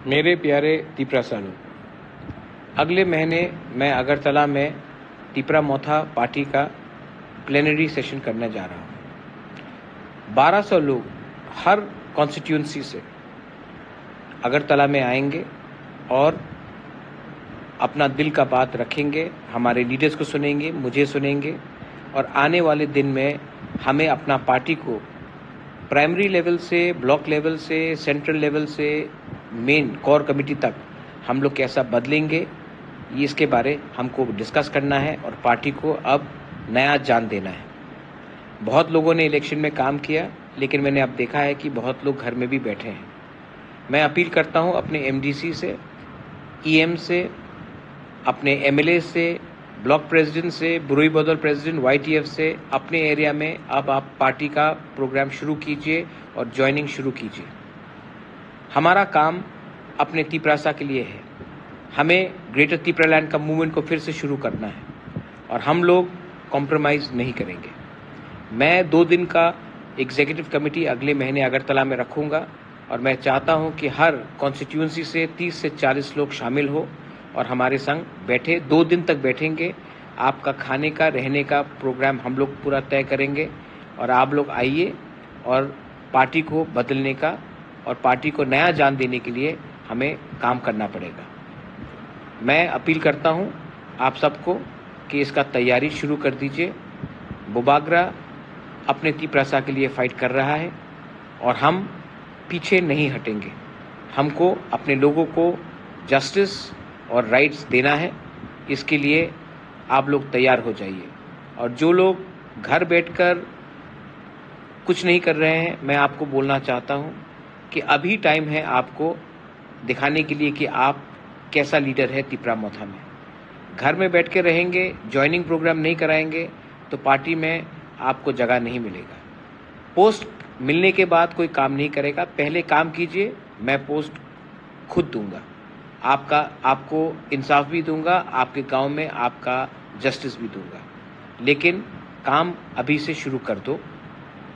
मेरे प्यारे तिपरासालू, अगले महीने मैं अगरतला में तिपरा मोथा पार्टी का प्लेनरी सेशन करने जा रहा हूँ। 1200 लोग हर कॉन्स्टिट्यूंसी से अगरतला में आएंगे और अपना दिल का बात रखेंगे, हमारे लीडर्स को सुनेंगे, मुझे सुनेंगे और आने वाले दिन में हमें अपना पार्टी को प्राइमरी लेवल से, ब्लॉक लेवल से, सेंट्रल लेवल से, मेन कोर कमेटी तक हम लोग कैसा बदलेंगे, ये इसके बारे हमको डिस्कस करना है और पार्टी को अब नया जान देना है। बहुत लोगों ने इलेक्शन में काम किया, लेकिन मैंने अब देखा है कि बहुत लोग घर में भी बैठे हैं। मैं अपील करता हूँ अपने एमडीसी से, ईएम से, अपने एमएलए से, ब्लॉक प्रेसिडेंट से, बुरुई बदौल प्रेसिडेंट वाईटीएफ से, अपने एरिया में अब आप पार्टी का प्रोग्राम शुरू कीजिए और ज्वाइनिंग शुरू कीजिए। हमारा काम अपने तिपरासा के लिए है। हमें ग्रेटर तिपरालैंड का मूवमेंट को फिर से शुरू करना है और हम लोग कॉम्प्रोमाइज़ नहीं करेंगे। मैं 2 दिन का एग्जीक्यूटिव कमेटी अगले महीने अगरतला में रखूंगा और मैं चाहता हूं कि हर कॉन्स्टिट्यूंसी से 30 से 40 लोग शामिल हो और हमारे संग बैठे। 2 दिन तक बैठेंगे। आपका खाने का, रहने का प्रोग्राम हम लोग पूरा तय करेंगे और आप लोग आइए और पार्टी को बदलने का और पार्टी को नया जान देने के लिए हमें काम करना पड़ेगा। मैं अपील करता हूं आप सबको कि इसका तैयारी शुरू कर दीजिए। बुबागरा अपने तिपरासा के लिए फाइट कर रहा है और हम पीछे नहीं हटेंगे। हमको अपने लोगों को जस्टिस और राइट्स देना है। इसके लिए आप लोग तैयार हो जाइए और जो लोग घर बैठकर कुछ नहीं कर रहे हैं, मैं आपको बोलना चाहता हूं कि अभी टाइम है आपको दिखाने के लिए कि आप कैसा लीडर है तिपरा मोथा में। घर में बैठ के रहेंगे, ज्वाइनिंग प्रोग्राम नहीं कराएंगे तो पार्टी में आपको जगह नहीं मिलेगा। पोस्ट मिलने के बाद कोई काम नहीं करेगा। पहले काम कीजिए, मैं पोस्ट खुद दूंगा, आपको इंसाफ भी दूंगा, आपके गांव में आपका जस्टिस भी दूंगा। लेकिन काम अभी से शुरू कर दो।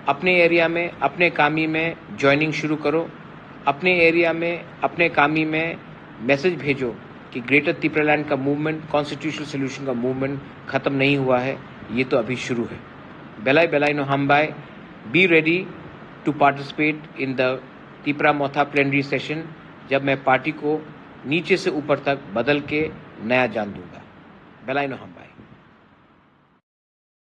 अपने एरिया में, अपने कामी में ज्वाइनिंग शुरू करो। अपने एरिया में, अपने कामी में मैसेज भेजो कि ग्रेटर तिपरालैंड का मूवमेंट, कॉन्स्टिट्यूशनल सोल्यूशन का मूवमेंट खत्म नहीं हुआ है, ये तो अभी शुरू है। बेलाई बेलाई नो हमबाई, be ready to participate in the Tipra Motha plenary session, जब मैं पार्टी को नीचे से ऊपर तक बदल के नया जान दूंगा। बेलाई नो हमबाई।